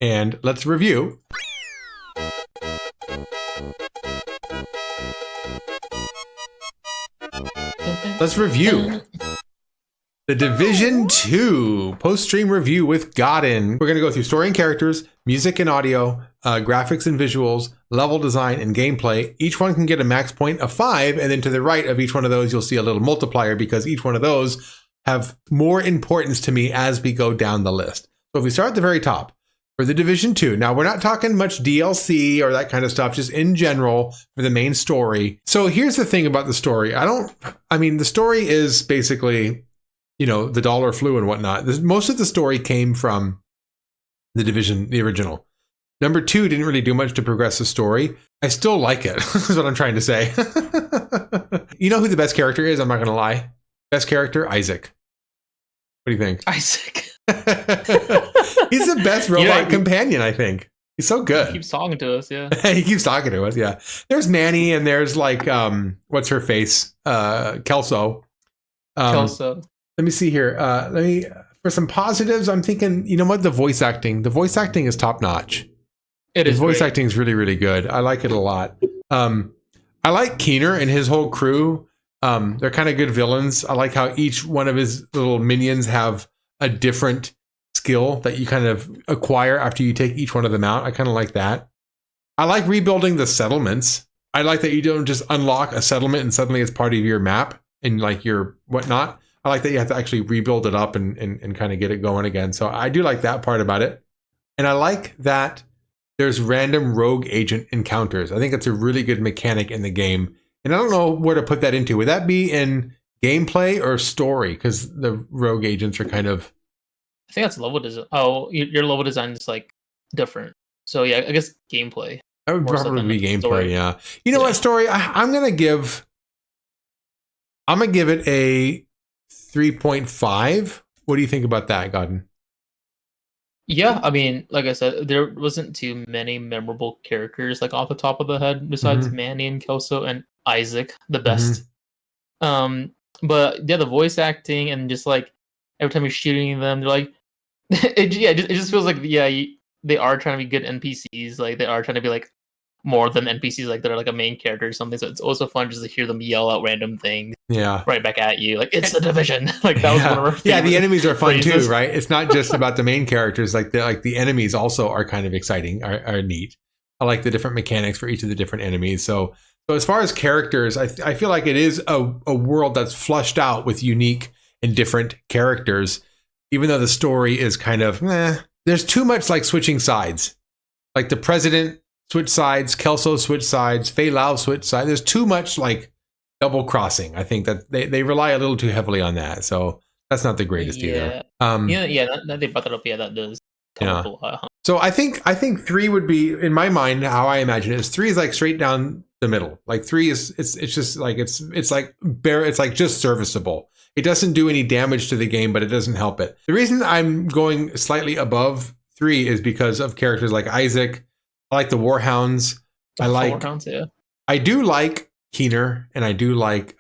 and let's review. Let's review The Division 2 post-stream review with Godin. We're going to go through story and characters, music and audio, graphics and visuals, level design, and gameplay. Each one can get a max point of 5, and then to the right of each one of those, you'll see a little multiplier because each one of those have more importance to me as we go down the list. So if we start at the very top, for The Division 2. Now, we're not talking much DLC or that kind of stuff, just in general for the main story. So here's the thing about the story. The story is basically, the dollar flu and whatnot. Most of the story came from The Division, the original. Number 2 didn't really do much to progress the story. I still like it, is what I'm trying to say. You know who the best character is? I'm not going to lie. Best character, Isaac. What do you think? Isaac. He's the best robot companion, I think. He's so good. He keeps talking to us, yeah. He keeps talking to us, yeah. There's Manny and there's what's her face? Kelso. Kelso. Let me see here. For some positives, I'm thinking, you know what? The voice acting. The voice acting is top notch. It is. His voice acting is really, really good. I like it a lot. I like Keener and his whole crew. They're kind of good villains. I like how each one of his little minions have a different skill that you kind of acquire after you take each one of them out. I kind of like that. I like rebuilding the settlements. I like that you don't just unlock a settlement and suddenly it's part of your map and like your whatnot. I like that you have to actually rebuild it up and kind of get it going again. So I do like that part about it. And I like that there's random rogue agent encounters. I think it's a really good mechanic in the game. And I don't know where to put that into. Would that be in gameplay or story? Because the rogue agents are kind of... I think that's level design. Oh, your level design is like different. So yeah, I guess gameplay. That would probably be gameplay, story. Yeah. You know what, story? I'm going to give it a 3.5. What do you think about that, Godin? Yeah, I mean, like I said, there wasn't too many memorable characters like off the top of the head besides Manny and Kelso and Isaac, the best. But yeah, the voice acting and just like every time you're shooting them, they're like, it just feels like they are trying to be good NPCs. Like they are trying to be like more than NPCs, like they're like a main character or something. So it's also fun just to hear them yell out random things. Yeah, right back at you. Like it's the Division. Like that was one of our favorite the enemies are fun phrases. too, right? It's not just about the main characters. Like the enemies also are kind of exciting, are neat. I like the different mechanics for each of the different enemies. So as far as characters, I feel like it is a world that's flushed out with unique and different characters, even though the story is kind of, there's too much like switching sides. Like the president switch sides, Kelso switch sides, Fei Lao switch sides. There's too much like double crossing. I think that they rely a little too heavily on that. So that's not the greatest either. That they brought that up. Yeah, that does come up a lot. So I think 3 would be, in my mind, how I imagine it is 3 is like straight down the middle. Like 3 is it's just like it's like just serviceable. It doesn't do any damage to the game, but it doesn't help it. The reason I'm going slightly above 3 is because of characters like Isaac. I like the Warhounds. Warhounds, I do like Keener, and I do like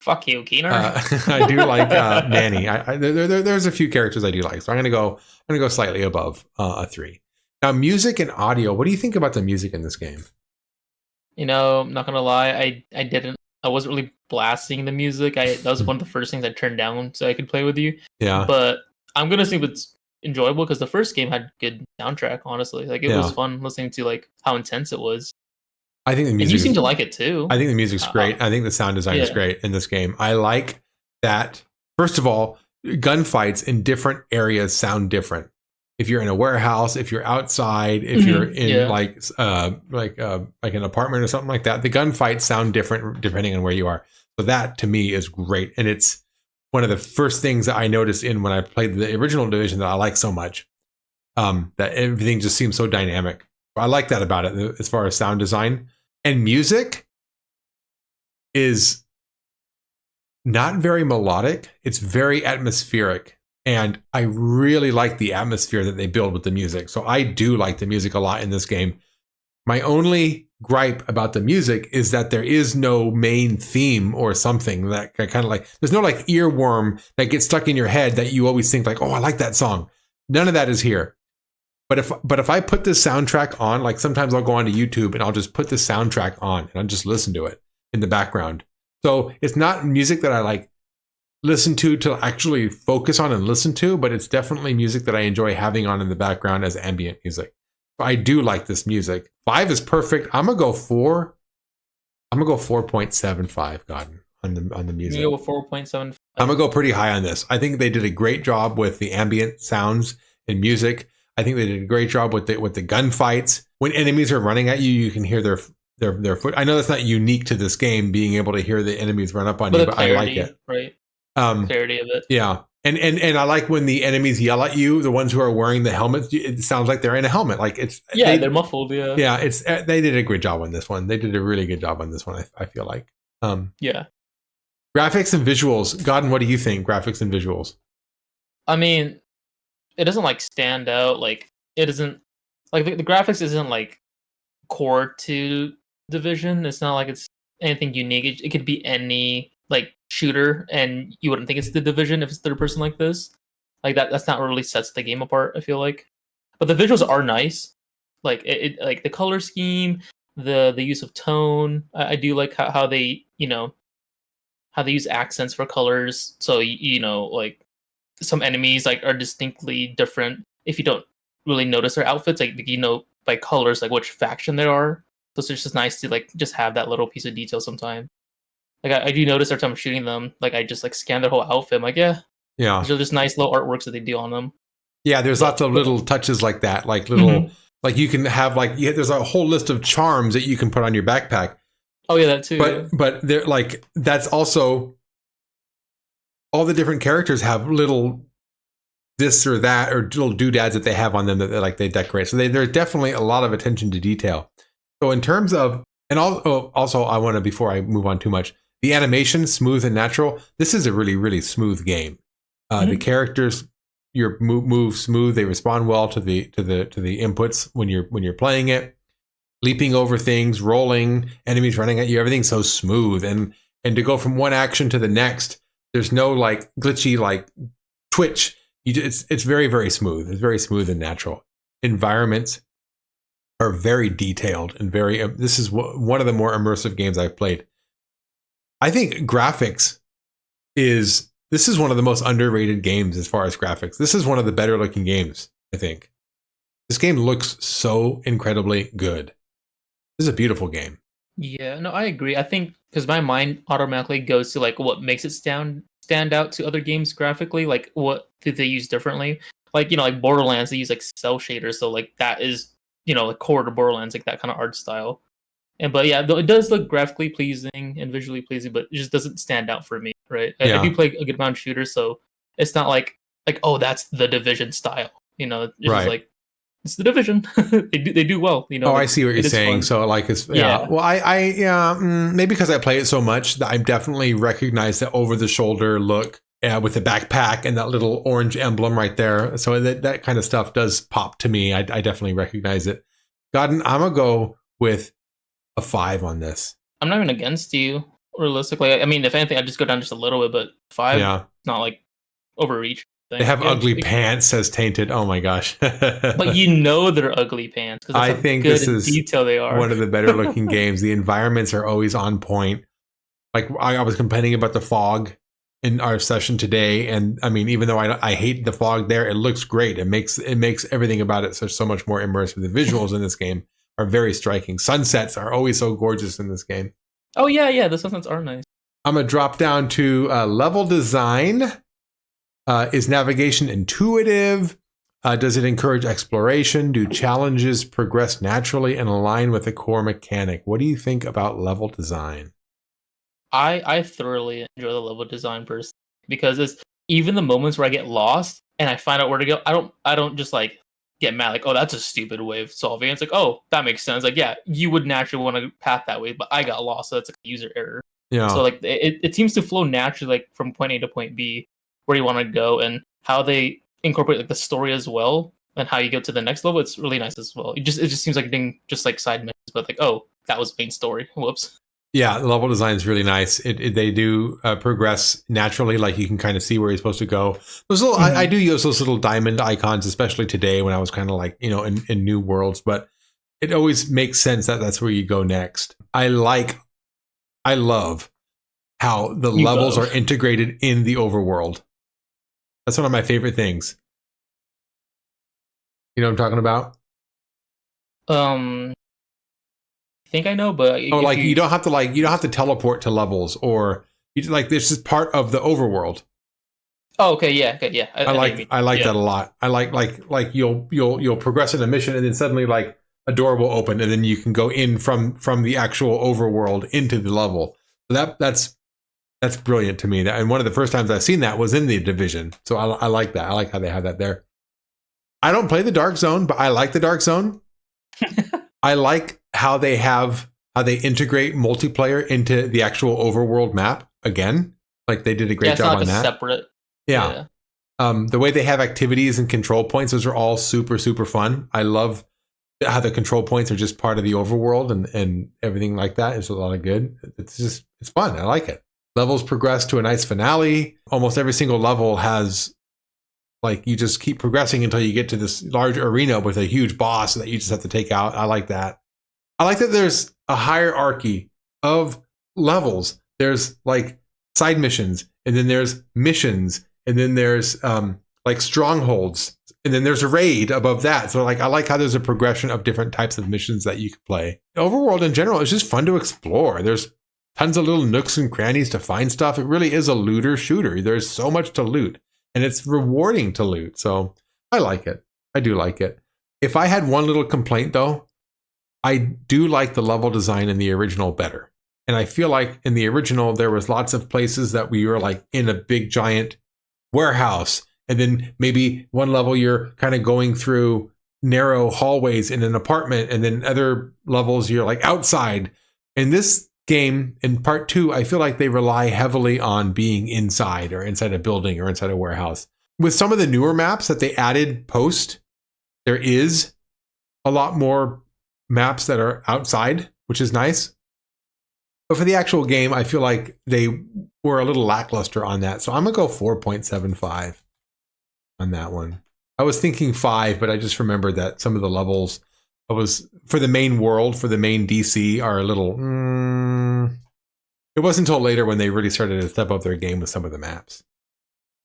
fuck you, Keener. I do like Manny. There's a few characters I do like, so I'm gonna go slightly above a 3. Now, music and audio. What do you think about the music in this game? I'm not gonna lie, I wasn't really blasting the music. That was one of the first things I turned down so I could play with you. Yeah. But I'm gonna say it's enjoyable because the first game had good soundtrack. Honestly, like it was fun listening to like how intense it was. I think the music. And you seem to like it too. I think the music's great. I think the sound design is great in this game. I like that. First of all, gunfights in different areas sound different. If you're in a warehouse, if you're outside, if you're in like an apartment or something like that, the gunfights sound different depending on where you are. So that to me is great, and it's one of the first things that I noticed when I played the original Division that I like so much. That everything just seems so dynamic. I like that about it as far as sound design. And music is not very melodic. It's very atmospheric. And I really like the atmosphere that they build with the music. So I do like the music a lot in this game. My only gripe about the music is that there is no main theme or something that kind of like, there's no like earworm that gets stuck in your head that you always think like, oh, I like that song. None of that is here. But if I put this soundtrack on, like sometimes I'll go onto YouTube and I'll just put the soundtrack on and I'll just listen to it in the background. So it's not music that I like listen to actually focus on and listen to, but it's definitely music that I enjoy having on in the background as ambient music. I do like this music. 5 is perfect. I'm gonna go 4. I'm gonna go 4.75, Godden, on the music. You go with 4.75. I'm gonna go pretty high on this. I think they did a great job with the ambient sounds and music. I think they did a great job with the gunfights. When enemies are running at you, you can hear their foot. I know that's not unique to this game, being able to hear the enemies run up on you, but I like it. Right. Clarity of it. Yeah. And I like when the enemies yell at you, the ones who are wearing the helmets, it sounds like they're in a helmet. Like they're muffled. Yeah. Yeah. They did a great job on this one. They did a really good job on this one. I feel like. Yeah. Graphics and visuals. Godden, what do you think? Graphics and visuals. I mean, it doesn't like stand out. Like it isn't like the graphics isn't like core to Division. It's not like it's anything unique. It could be any like shooter, and you wouldn't think it's the Division if it's third person like this. Like that's not what really sets the game apart, I feel like. But the visuals are nice. Like it like the color scheme, the use of tone. I do like how they how they use accents for colors. So like some enemies like are distinctly different if you don't really notice their outfits. Like by colors like which faction they are. So it's just nice to like just have that little piece of detail sometimes. Like I do notice every time I'm shooting them, like I just like scan their whole outfit. I'm like, yeah. These are just nice little artworks that they do on them. Yeah, there's lots of little touches like that, like little, like you can have like there's a whole list of charms that you can put on your backpack. Oh yeah, that too. But they're like that's also all the different characters have little this or that or little doodads that they have on them that they decorate. So there's definitely a lot of attention to detail. So in terms of and also I want to before I move on too much. The animation, smooth and natural. This is a really, really smooth game. The characters, your move smooth. They respond well to the inputs when you're playing it. Leaping over things, rolling, enemies running at you. Everything's so smooth, and to go from one action to the next, there's no like glitchy like twitch. It's very, very smooth. It's very smooth and natural. Environments are very detailed and very. This is one of the more immersive games I've played. I think graphics this is one of the most underrated games as far as graphics. This is one of the better looking games, I think. This game looks so incredibly good. This is a beautiful game. Yeah, no, I agree. I think because my mind automatically goes to like what makes it stand out to other games graphically, like what did they use differently? Like, like Borderlands, they use like cell shaders, so like that is, like core to Borderlands, like that kind of art style. But yeah, it does look graphically pleasing and visually pleasing, but it just doesn't stand out for me, right? I do play a good amount of shooters, so it's not like oh, that's the Division style, It's just like it's the Division. they do well, Oh, I see what you're saying. Fun. So like it's Well, I maybe because I play it so much that I definitely recognize the over the shoulder look with the backpack and that little orange emblem right there. So that kind of stuff does pop to me. I definitely recognize it. Godden, I'm gonna go with a 5 on this. I'm not even against you, realistically. I mean, if anything, I'd just go down just a little bit, but 5, not like overreach. They have ugly pants, says Tainted. Oh my gosh. But they're ugly pants. I think this is detail they are. One of the better looking games. The environments are always on point. Like I was complaining about the fog in our session today. And I mean, even though I hate the fog there, it looks great. It makes everything about it so much more immersive. The visuals in this game are very striking. Sunsets are always so gorgeous in this game. Oh yeah, the sunsets are nice. I'm gonna drop down to level design. Is navigation intuitive? Does it encourage exploration? Do challenges progress naturally and align with the core mechanic? What do you think about level design? I thoroughly enjoy the level design person because it's even the moments where I get lost and I find out where to go. I don't just like get mad like, oh, that's a stupid way of solving it. It's like, oh, that makes sense. Like, yeah, you would naturally want to path that way, but I got lost, so that's a user error. Yeah. So like it seems to flow naturally, like from point A to point B, where you want to go, and how they incorporate like the story as well, and how you go to the next level. It's really nice as well. It just seems like being just like side missions, but like, oh, that was main story. Whoops. Yeah, the level design is really nice. They do progress naturally, like you can kind of see where you're supposed to go. Those little, I do use those little diamond icons, especially today when I was kind of like, in new worlds, but it always makes sense that that's where you go next. I love how the levels are integrated in the overworld. That's one of my favorite things. You know what I'm talking about? I think I know, but Oh, like you don't have to teleport to levels, or this is part of the overworld. Oh, okay, yeah, okay, yeah. I like that a lot. I like you'll progress in a mission and then suddenly like a door will open and then you can go in from the actual overworld into the level. So that's brilliant to me. And one of the first times I've seen that was in the Division. So I like that. I like how they have that there. I don't play the Dark Zone, but I like the Dark Zone. I like how they integrate multiplayer into the actual overworld map again. Like they did a great job on that. Separate. Yeah. The way they have activities and control points, those are all super, super fun. I love how the control points are just part of the overworld and everything like that. It's a lot of good. It's fun. I like it. Levels progress to a nice finale. Almost every single level has, like, you just keep progressing until you get to this large arena with a huge boss that you just have to take out. I like that. I like that there's a hierarchy of levels. There's like side missions, and then there's missions, and then there's like strongholds, and then there's a raid above that. So like I like how there's a progression of different types of missions that you can play. Overworld in general is just fun to explore. There's tons of little nooks and crannies to find stuff. It really is a looter shooter. There's so much to loot, and it's rewarding to loot. So I like it. I do like it. If I had one little complaint though, I do like the level design in the original better. And I feel like in the original, there was lots of places that we were like in a big giant warehouse. And then maybe one level you're kind of going through narrow hallways in an apartment. And then other levels you're like outside. In this game, in part 2, I feel like they rely heavily on being inside or inside a building or inside a warehouse. With some of the newer maps that they added post, there is a lot more maps that are outside, which is nice. But for the actual game, I feel like they were a little lackluster on that. So I'm going to go 4.75 on that one. I was thinking 5, but I just remembered that some of the levels for the main world, for the main DC, are a little... It wasn't until later when they really started to step up their game with some of the maps.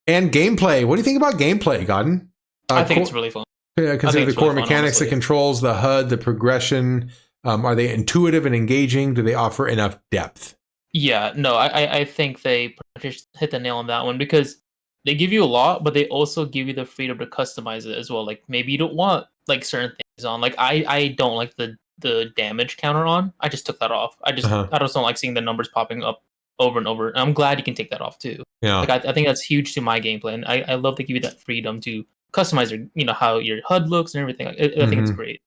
And gameplay. What do you think about gameplay, Godden? I think it's really fun. Consider the core mechanics, the controls, the HUD, the progression. Are they intuitive and engaging? Do they offer enough depth? Yeah, no, I think they hit the nail on that one, because they give you a lot, but they also give you the freedom to customize it as well. Like maybe you don't want like certain things on. Like I don't like the damage counter on. I just took that off. I just don't like seeing the numbers popping up over and over. And I'm glad you can take that off too. Yeah, like I think that's huge to my gameplay, and I love to give you that freedom to customize your, how your HUD looks and everything. I think it's great.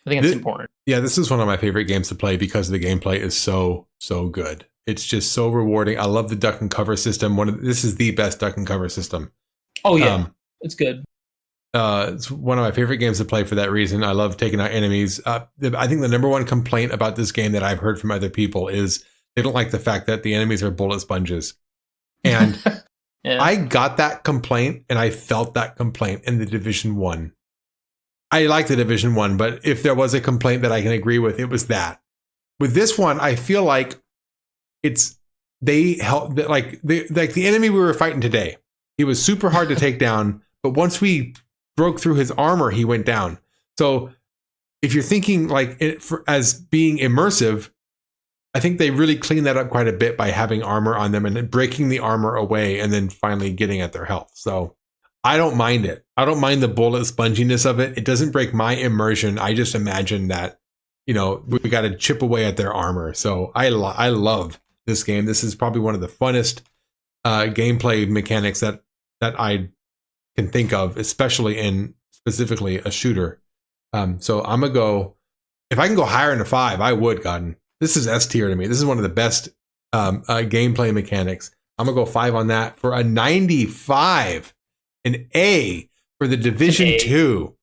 I think it's important. Yeah, this is one of my favorite games to play because the gameplay is so good. It's just so rewarding. I love the duck and cover system. This is the best duck and cover system. Oh yeah, it's good. It's one of my favorite games to play for that reason. I love taking out enemies. I think the number one complaint about this game that I've heard from other people is they don't like the fact that the enemies are bullet sponges. And yeah. I got that complaint, and I felt that complaint in the Division 1. I like the Division 1, but if there was a complaint that I can agree with, it was that. With this one, I feel like the enemy we were fighting today. He was super hard to take down, but once we broke through his armor, he went down. So if you're thinking like as being immersive, I think they really cleaned that up quite a bit by having armor on them and then breaking the armor away and then finally getting at their health. So I don't mind it. I don't mind the bullet sponginess of it. It doesn't break my immersion. I just imagine that, we got to chip away at their armor. So I love this game. This is probably one of the funnest gameplay mechanics that I can think of, especially in specifically a shooter. So I'm going to go, if I can go higher than a 5, I would, Godden. This is S tier to me. This is one of the best gameplay mechanics. I'm going to go 5 on that for a 95. An A for the Division 2.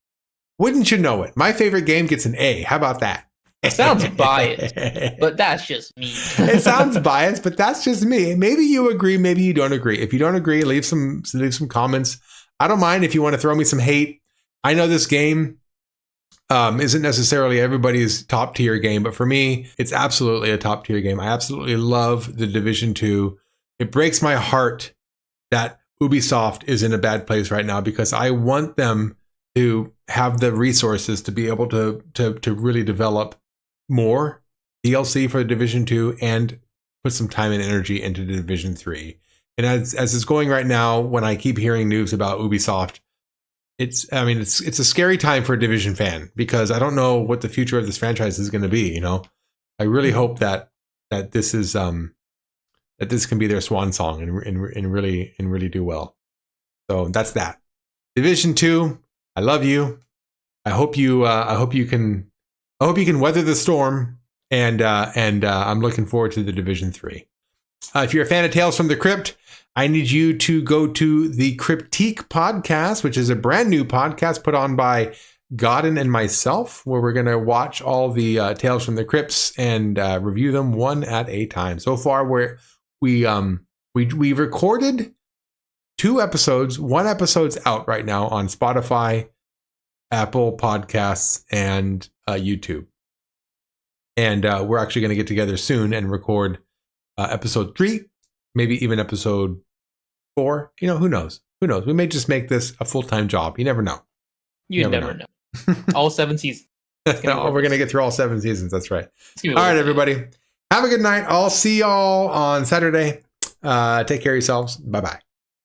Wouldn't you know it? My favorite game gets an A. How about that? Sounds biased, but that's just me. It sounds biased, but that's just me. Maybe you agree, maybe you don't agree. If you don't agree, leave some comments. I don't mind if you want to throw me some hate. I know this game isn't necessarily everybody's top tier game, but for me, it's absolutely a top tier game. I absolutely love the Division 2. It breaks my heart that Ubisoft is in a bad place right now because I want them to have the resources to be able to really develop more DLC for the Division 2 and put some time and energy into the Division 3. And as it's going right now, when I keep hearing news about Ubisoft, it's a scary time for a Division fan because I don't know what the future of this franchise is going to be. You know, I really hope that this is that this can be their swan song and really do well. So that's that. Division 2. I love you. I hope you can weather the storm, and I'm looking forward to the Division 3. If you're a fan of Tales from the Crypt, I need you to go to the Cryptique podcast, which is a brand new podcast put on by Godin and myself, where we're going to watch all the Tales from the Crypts and review them one at a time. So far, we've recorded 2 episodes. 1 episode's out right now on Spotify, Apple Podcasts, and YouTube. And we're actually going to get together soon and record episode 3, maybe even episode 4. You know, who knows? Who knows? We may just make this a full-time job. You never know. You never know. All 7 seasons. We're going to get through all 7 seasons. That's right. All right, everybody. Have a good night. I'll see y'all on Saturday. Take care of yourselves. Bye-bye.